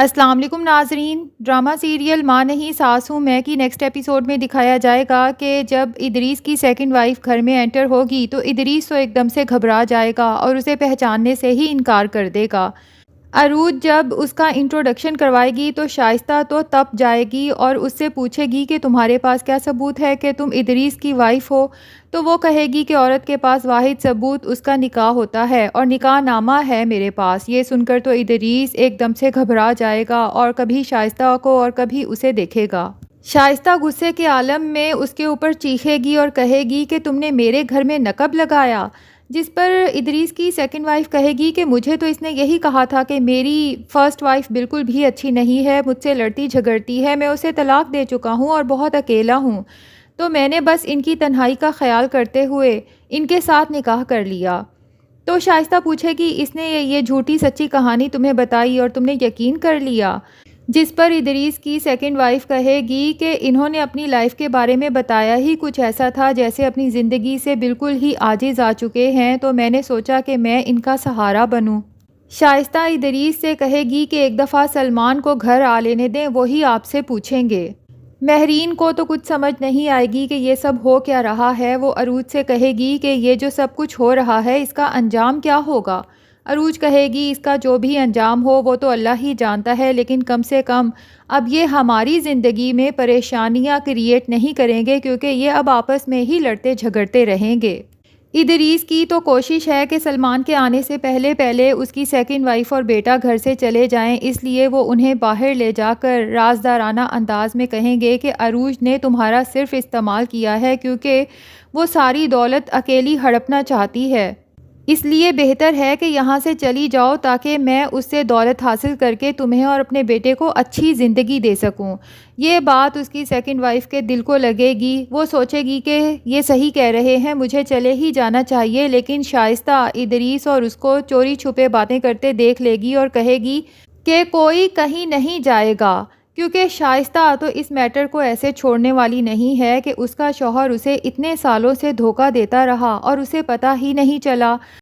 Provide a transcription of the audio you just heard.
السلام علیکم ناظرین، ڈرامہ سیریل ماں نہیں ساس ہوں میں کی نیکسٹ ایپیسوڈ میں دکھایا جائے گا کہ جب ادریس کی سیکنڈ وائف گھر میں انٹر ہوگی تو ادریس تو ایک دم سے گھبرا جائے گا اور اسے پہچاننے سے ہی انکار کر دے گا۔ عروج جب اس کا انٹروڈکشن کروائے گی تو شائستہ تو تپ جائے گی اور اس سے پوچھے گی کہ تمہارے پاس کیا ثبوت ہے کہ تم ادریس کی وائف ہو، تو وہ کہے گی کہ عورت کے پاس واحد ثبوت اس کا نکاح ہوتا ہے اور نکاح نامہ ہے میرے پاس۔ یہ سن کر تو ادریس ایک دم سے گھبرا جائے گا اور کبھی شائستہ کو اور کبھی اسے دیکھے گا۔ شائستہ غصے کے عالم میں اس کے اوپر چیخے گی اور کہے گی کہ تم نے میرے گھر میں نقب لگایا، جس پر ادریس کی سیکنڈ وائف کہے گی کہ مجھے تو اس نے یہی کہا تھا کہ میری فرسٹ وائف بالکل بھی اچھی نہیں ہے، مجھ سے لڑتی جھگڑتی ہے، میں اسے طلاق دے چکا ہوں اور بہت اکیلا ہوں، تو میں نے بس ان کی تنہائی کا خیال کرتے ہوئے ان کے ساتھ نکاح کر لیا۔ تو شائستہ پوچھے گی اس نے یہ جھوٹی سچی کہانی تمہیں بتائی اور تم نے یقین کر لیا، جس پر ادریس کی سیکنڈ وائف کہے گی کہ انہوں نے اپنی لائف کے بارے میں بتایا ہی کچھ ایسا تھا جیسے اپنی زندگی سے بالکل ہی عاجز آ چکے ہیں، تو میں نے سوچا کہ میں ان کا سہارا بنوں۔ شائستہ ادریس سے کہے گی کہ ایک دفعہ سلمان کو گھر آ لینے دیں، وہی آپ سے پوچھیں گے۔ مہرین کو تو کچھ سمجھ نہیں آئے گی کہ یہ سب ہو کیا رہا ہے۔ وہ عروج سے کہے گی کہ یہ جو سب کچھ ہو رہا ہے اس کا انجام کیا ہوگا۔ عروج کہے گی اس کا جو بھی انجام ہو وہ تو اللہ ہی جانتا ہے، لیکن کم سے کم اب یہ ہماری زندگی میں پریشانیاں کریٹ نہیں کریں گے کیونکہ یہ اب آپس میں ہی لڑتے جھگڑتے رہیں گے۔ ادریس کی تو کوشش ہے کہ سلمان کے آنے سے پہلے پہلے اس کی سیکنڈ وائف اور بیٹا گھر سے چلے جائیں، اس لیے وہ انہیں باہر لے جا کر رازدارانہ انداز میں کہیں گے کہ عروج نے تمہارا صرف استعمال کیا ہے کیونکہ وہ ساری دولت اکیلی ہڑپنا چاہتی ہے، اس لیے بہتر ہے کہ یہاں سے چلی جاؤ تاکہ میں اس سے دولت حاصل کر کے تمہیں اور اپنے بیٹے کو اچھی زندگی دے سکوں۔ یہ بات اس کی سیکنڈ وائف کے دل کو لگے گی، وہ سوچے گی کہ یہ صحیح کہہ رہے ہیں، مجھے چلے ہی جانا چاہیے، لیکن شائستہ ادریس اور اس کو چوری چھپے باتیں کرتے دیکھ لے گی اور کہے گی کہ کوئی کہیں نہیں جائے گا، کیونکہ شائستہ تو اس میٹر کو ایسے چھوڑنے والی نہیں ہے کہ اس کا شوہر اسے اتنے سالوں سے دھوکہ دیتا رہا اور اسے پتہ ہی نہیں چلا۔